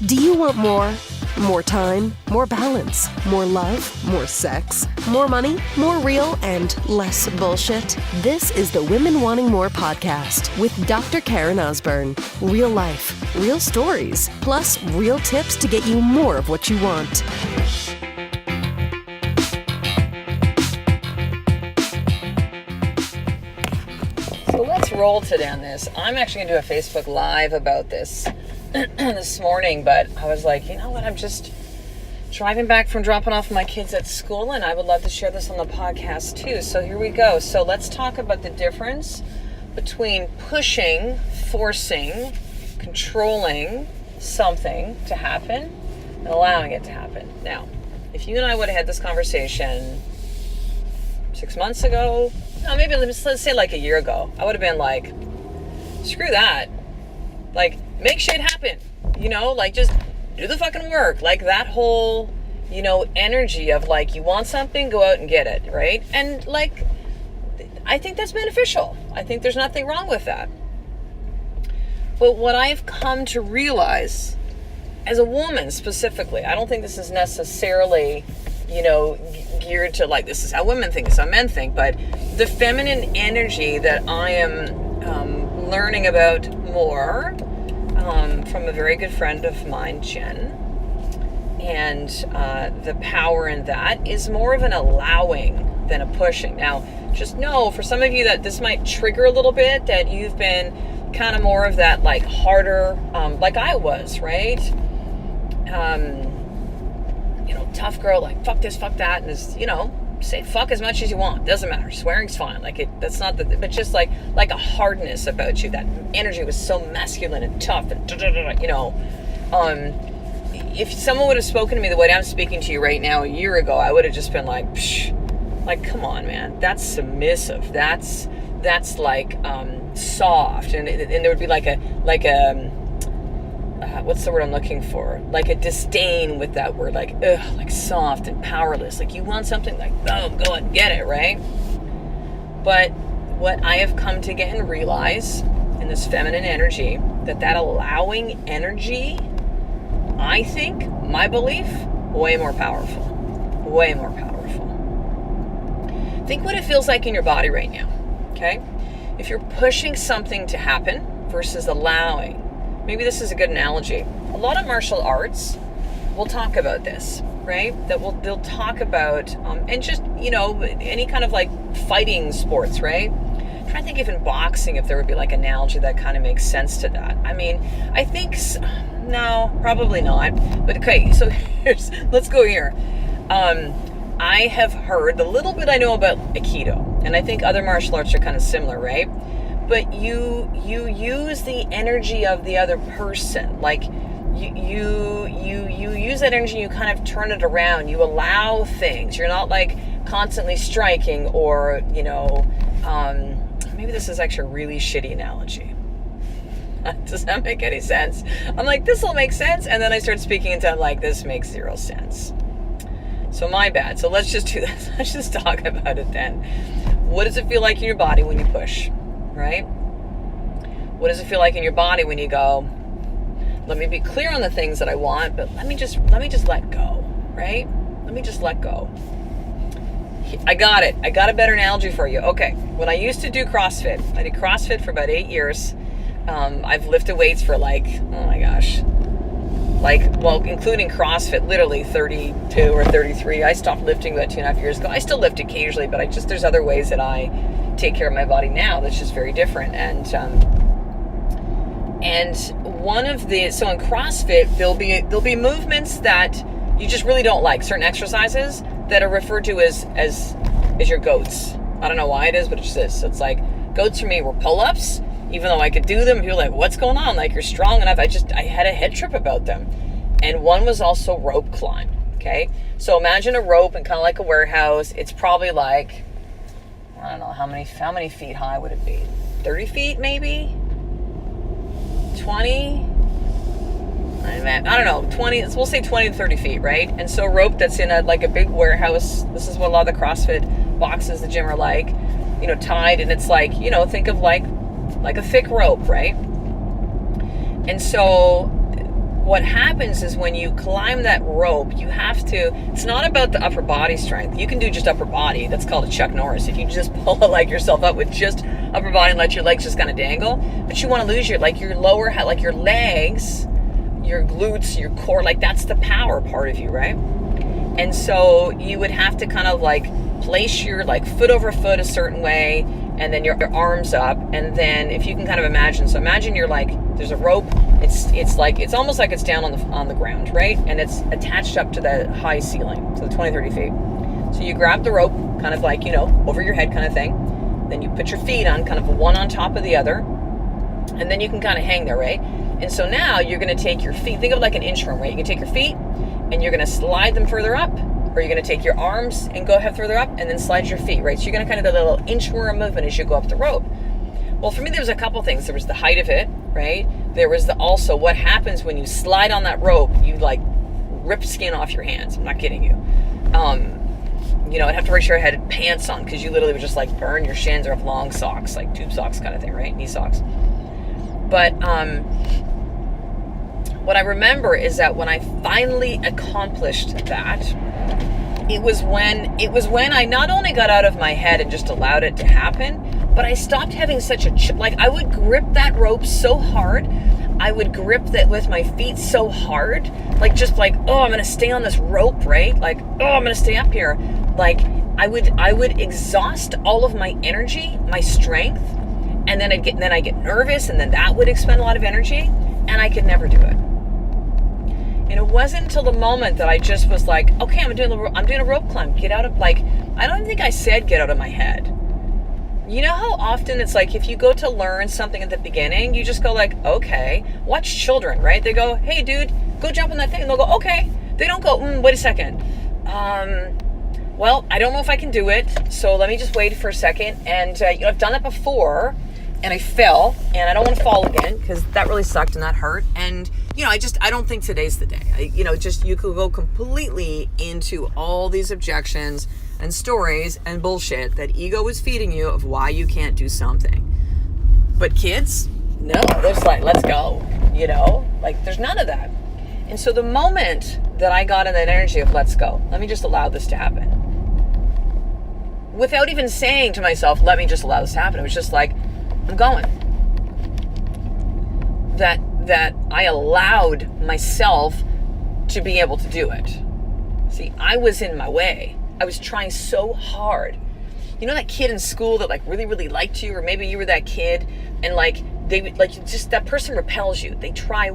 Do you want more? More time, more balance, more love, more sex, more money, more real, and less bullshit? This is the Women Wanting More podcast with Dr. Karen Osborne. Real life, real stories, plus real tips to get you more of what you want. So let's roll today on this. I'm actually going to do a Facebook Live about this this morning, but I was like, you know what, I'm just driving back from dropping off my kids at school, and I would love to share this on the podcast too. So here we go. So let's talk about the difference between pushing, forcing, controlling something to happen and allowing it to happen. Now, if you and I would have had this conversation 6 months ago, no, maybe let's say like a year ago, I would have been like, screw that. Like, make shit happen, like just do the fucking work. Like that whole, energy of like, you want something, go out and get it, right? And like, I think that's beneficial. I think there's nothing wrong with that. But what I've come to realize as a woman specifically, I don't think this is necessarily, geared to like, this is how women think, this is how men think, but the feminine energy that I am learning about more from a very good friend of mine, Jen, and the power in that is more of an allowing than a pushing. Now, just know for some of you that this might trigger a little bit, that you've been kind of more of that like harder, like I was, right? Tough girl, like fuck this, fuck that, and is, say fuck as much as you want, doesn't matter, swearing's fine, like that's not but just like a hardness about you. That energy was so masculine and tough and if someone would have spoken to me the way I'm speaking to you right now a year ago, I would have just been like, psh, like come on man, that's submissive, that's like soft, and there would be like a what's the word I'm looking for? Like a disdain with that word, like, ugh, like soft and powerless. Like you want something, like, boom, go and get it, right? But what I have come to get and realize in this feminine energy, that allowing energy, I think, my belief, way more powerful. Way more powerful. Think what it feels like in your body right now, okay? If you're pushing something to happen versus allowing, maybe this is a good analogy. A lot of martial arts will talk about this, right? They'll talk about, and just, any kind of like fighting sports, right? I'm trying to think if in boxing, if there would be like an analogy that kind of makes sense to that. I mean, I think, no, probably not. But okay, so let's go here. I have heard, the little bit I know about Aikido, and I think other martial arts are kind of similar, right? But you use the energy of the other person. Like you use that energy, you kind of turn it around. You allow things. You're not like constantly striking or, maybe this is actually a really shitty analogy. Does that make any sense? I'm like, this will make sense. And then I start speaking into it like, this makes zero sense. So my bad. So let's just do this. Let's just talk about it then. What does it feel like in your body when you push? Right? What does it feel like in your body when you go, let me be clear on the things that I want, but let me just let go, right? Let me just let go. I got it. I got a better analogy for you. Okay. When I used to do CrossFit, I did CrossFit for about 8 years. I've lifted weights for like, oh my gosh, including CrossFit, literally 32 or 33. I stopped lifting about 2.5 years ago. I still lift occasionally, but there's other ways that I take care of my body now that's just very different. And one of so in CrossFit, there'll be movements that you just really don't like, certain exercises that are referred to as your goats. I don't know why it is, but it just is. So it's like, goats for me were pull-ups, even though I could do them. People are like, what's going on? Like, you're strong enough. I had a head trip about them. And one was also rope climb, okay? So imagine a rope and kind of like a warehouse. It's probably like, I don't know, how many feet high would it be? 30 feet maybe? 20? I don't know, 20, we'll say 20 to 30 feet, right? And so rope that's in a big warehouse, this is what a lot of the CrossFit boxes, the gym are like, tied, and it's like, think of like a thick rope, right? And so what happens is when you climb that rope, you have to, it's not about the upper body strength. You can do just upper body. That's called a Chuck Norris. If you just pull like yourself up with just upper body and let your legs just kind of dangle, but you want to lose your lower, like your legs, your glutes, your core, like that's the power part of you, right? And so you would have to kind of like place your like foot over foot a certain way, and then your arms up, and then if you can kind of imagine, so imagine you're like, there's a rope, it's almost like it's down on the ground, right? And it's attached up to the high ceiling, to the 20-30 feet. So you grab the rope, kind of like, over your head kind of thing. Then you put your feet on, kind of one on top of the other, and then you can kind of hang there, right? And so now you're going to take your feet, think of it like an inchworm, right? You can take your feet, and you're going to slide them further up, or you're going to take your arms and go ahead further up, and then slide your feet, right? So you're going to kind of do a little inchworm movement as you go up the rope. Well, for me, there was a couple things. There was the height of it, right? There was also what happens when you slide on that rope, you like rip skin off your hands. I'm not kidding you. I'd have to make sure I had pants on, because you literally would just like burn your shins, or have long socks, like tube socks kind of thing, right? Knee socks. But what I remember is that when I finally accomplished that, it was when I not only got out of my head and just allowed it to happen, but I stopped having such I would grip that rope so hard. I would grip that with my feet so hard, I'm going to stay on this rope, right? I'm going to stay up here. Like I would exhaust all of my energy, my strength, and then I get nervous, and then that would expend a lot of energy, and I could never do it. And it wasn't until the moment that I just was like, okay, I'm doing a rope climb. Get out of, I don't even think I said get out of my head. You know how often it's like, if you go to learn something at the beginning, you just go like, okay. Watch children, right? They go, hey dude, go jump on that thing. And they'll go, okay. They don't go, wait a second. Well, I don't know if I can do it, so let me just wait for a second. And I've done it before, and I fell, and I don't want to fall again, because that really sucked and that hurt. And I don't think today's the day. You could go completely into all these objections and stories and bullshit that ego is feeding you of why you can't do something. But kids, no, they're just like, let's go, there's none of that. And so the moment that I got in that energy of let's go, let me just allow this to happen, without even saying to myself, let me just allow this to happen, it was just like, I'm going. That I allowed myself to be able to do it. See, I was in my way. I was trying so hard. That kid in school that really, really liked you, or maybe you were that kid, and that person repels you. They try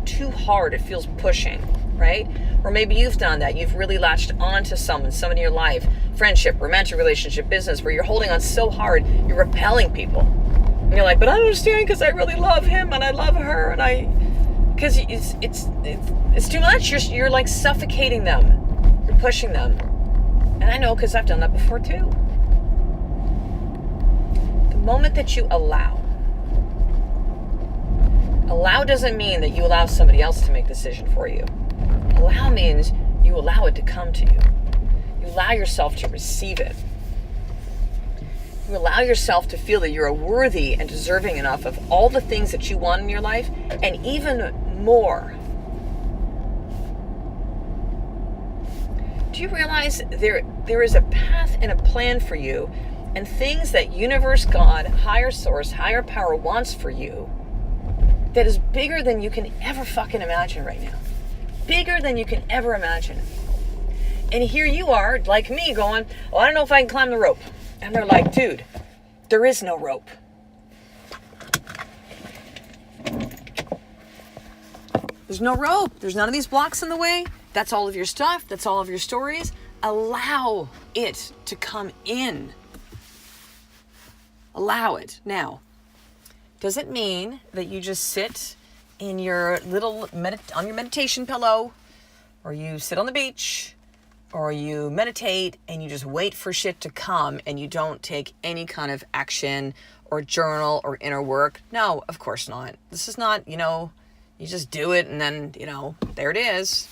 too hard. It feels pushing, right? Or maybe you've done that. You've really latched onto someone in your life, friendship, romantic relationship, business, where you're holding on so hard, you're repelling people. And you're like, but I don't understand, because I really love him and I love her, and because it's too much. You're like suffocating them. You're pushing them. And I know, because I've done that before too. The moment that you allow doesn't mean that you allow somebody else to make the decision for you. Allow means you allow it to come to you. You allow yourself to receive it. You allow yourself to feel that you're worthy and deserving enough of all the things that you want in your life, and even more. Do you realize there is a path and a plan for you, and things that universe, God, higher source, higher power wants for you that is bigger than you can ever fucking imagine right now. Bigger than you can ever imagine. And here you are, like me, going, well, I don't know if I can climb the rope. And they're like, dude, there is no rope. There's no rope. There's none of these blocks in the way. That's all of your stuff. That's all of your stories. Allow it to come in. Allow it. Now, does it mean that you just sit in your little on your meditation pillow, or you sit on the beach, or you meditate and you just wait for shit to come and you don't take any kind of action or journal or inner work? No, of course not. This is not, you just do it and then, there it is.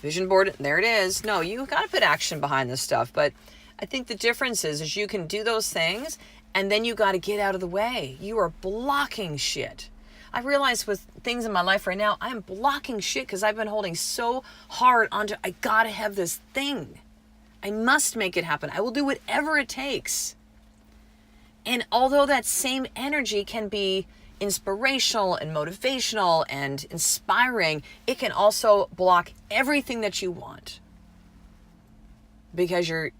Vision board, there it is. No, you got to put action behind this stuff. But I think the difference is you can do those things, and then you got to get out of the way. You are blocking shit. I realize with things in my life right now, I'm blocking shit because I've been holding so hard onto, I gotta have this thing. I must make it happen. I will do whatever it takes. And although that same energy can be inspirational and motivational and inspiring, it can also block everything that you want. Because you're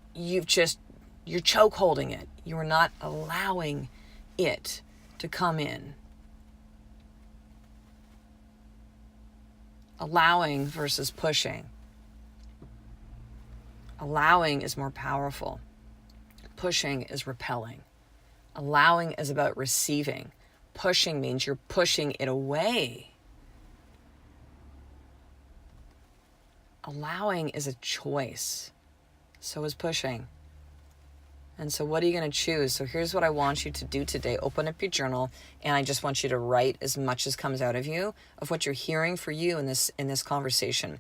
choke holding it. You're not allowing it to come in. Allowing versus pushing. Allowing is more powerful. Pushing is repelling. Allowing is about receiving. Pushing means you're pushing it away. Allowing is a choice. So is pushing. And so what are you going to choose? So here's what I want you to do today. Open up your journal, and I just want you to write as much as comes out of you of what you're hearing for you in this conversation.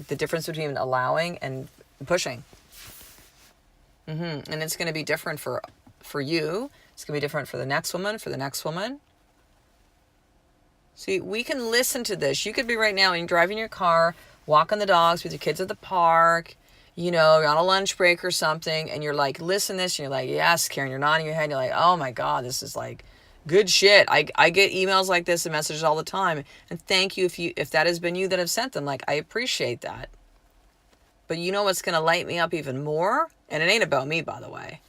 The difference between allowing and pushing. And it's going to be different for you. It's going to be different for the next woman, See, we can listen to this. You could be right now and you're driving your car, walking the dogs with your kids at the park, you're on a lunch break or something, and you're like, listen to this, and you're like, yes, Karen, you're nodding your head, and you're like, oh my God, this is like good shit. I get emails like this and messages all the time, and thank you if that has been you that have sent them. Like, I appreciate that. But you know what's going to light me up even more? And it ain't about me, by the way.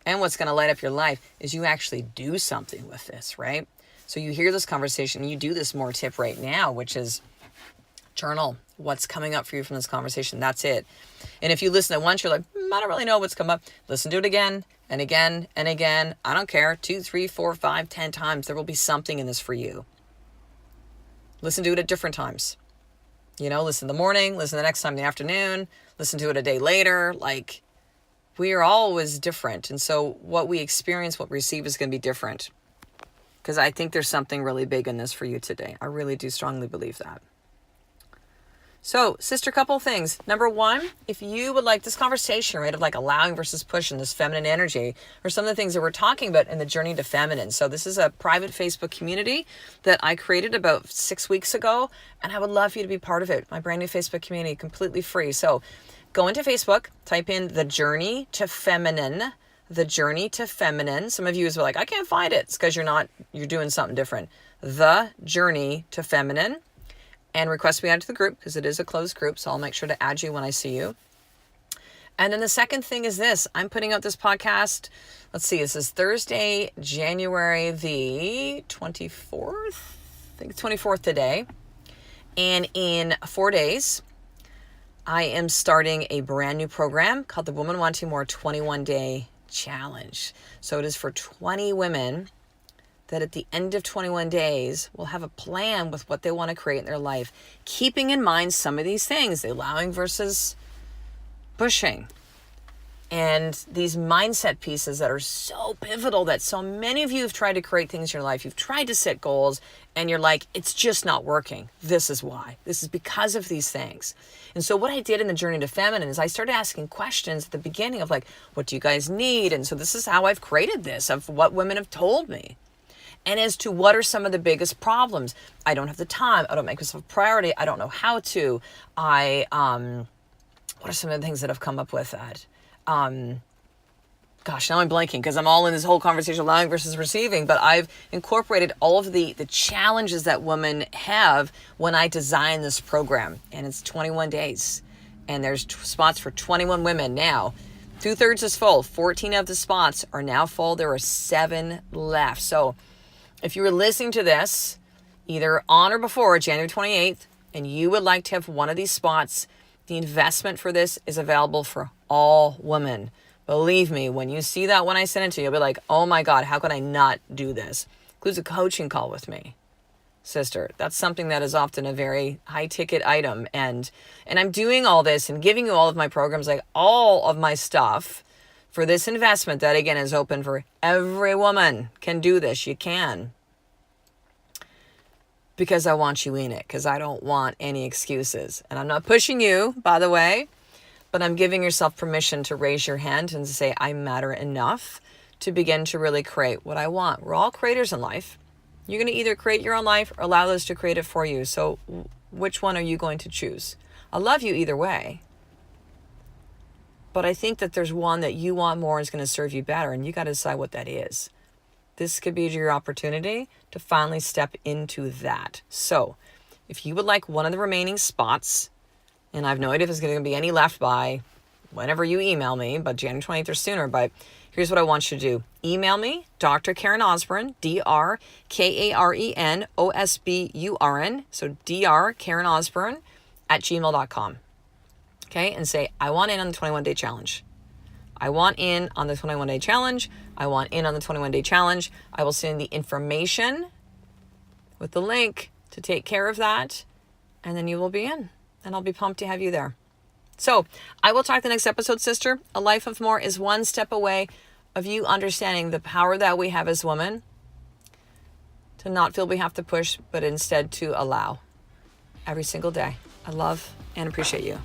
And what's going to light up your life is you actually do something with this, right? So you hear this conversation, you do this more tip right now, which is journal what's coming up for you from this conversation. That's it. And if you listen at once, you're like, I don't really know what's come up. Listen to it again and again and again. I don't care. 2, 3, 4, 5, 10 times. There will be something in this for you. Listen to it at different times. Listen in the morning, listen the next time in the afternoon, listen to it a day later. Like, we are always different. And so what we experience, what we receive is going to be different. Because I think there's something really big in this for you today. I really do strongly believe that. So, sister, couple things. Number one, if you would like this conversation, right, of like allowing versus pushing, this feminine energy, or some of the things that we're talking about in the journey to feminine. So this is a private Facebook community that I created about 6 weeks ago, and I would love for you to be part of it. My brand new Facebook community, completely free. So go into Facebook, type in The Journey to Feminine. The Journey to Feminine. Some of you are like, I can't find it. It's because you're doing something different. The Journey to Feminine. And request me add to the group because it is a closed group. So I'll make sure to add you when I see you. And then the second thing is this. I'm putting out this podcast. Let's see. This is Thursday, January the 24th. I think it's 24th today. And in 4 days, I am starting a brand new program called the Woman Wanting More 21-Day Challenge. So it is for 20 women that at the end of 21 days will have a plan with what they want to create in their life, keeping in mind some of these things, the allowing versus pushing, and these mindset pieces that are so pivotal that so many of you have tried to create things in your life. You've tried to set goals and you're like, it's just not working. This is why. This is because of these things. And so what I did in the Journey to Feminine is I started asking questions at the beginning of like, what do you guys need? And so this is how I've created this, of what women have told me. And as to what are some of the biggest problems. I don't have the time. I don't make myself a priority. I don't know how to. What are some of the things that I've come up with that? Gosh, now I'm blanking because I'm all in this whole conversation, allowing versus receiving, but I've incorporated all of the challenges that women have when I design this program. And it's 21 days. And there's spots for 21 women now. 2/3 is full. 14 of the spots are now full. There are 7 left. So if you were listening to this, either on or before January 28th, and you would like to have one of these spots, the investment for this is available for all women. Believe me, when you see that when I send it to you, you'll be like, oh my God, how could I not do this? Includes a coaching call with me. Sister, that's something that is often a very high ticket item. And I'm doing all this and giving you all of my programs, like all of my stuff, for this investment that, again, is open for every woman can do this. You can. Because I want you in it. Because I don't want any excuses. And I'm not pushing you, by the way. But I'm giving yourself permission to raise your hand and to say, I matter enough to begin to really create what I want. We're all creators in life. You're going to either create your own life or allow others to create it for you. So which one are you going to choose? I love you either way. But I think that there's one that you want more and is going to serve you better, and you got to decide what that is. This could be your opportunity to finally step into that. So if you would like one of the remaining spots, and I have no idea if there's going to be any left by whenever you email me, but January 28th or sooner, but here's what I want you to do. Email me, Dr. Karen Osborne, DrKarenosburn, so Dr. Karen Osborne @gmail.com. Okay, and say, I want in on the 21-day challenge. I want in on the 21-day challenge. I want in on the 21-day challenge. I will send the information with the link to take care of that, and then you will be in, and I'll be pumped to have you there. So I will talk the next episode, sister. A life of more is one step away of you understanding the power that we have as women to not feel we have to push, but instead to allow every single day. I love and appreciate you.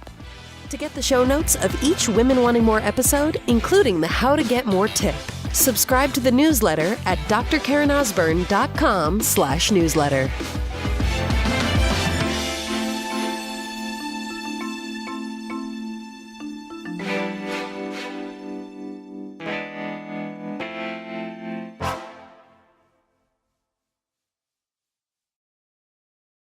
To get the show notes of each Women Wanting More episode, including the How to Get More tip, subscribe to the newsletter at drkarenosburn.com/newsletter.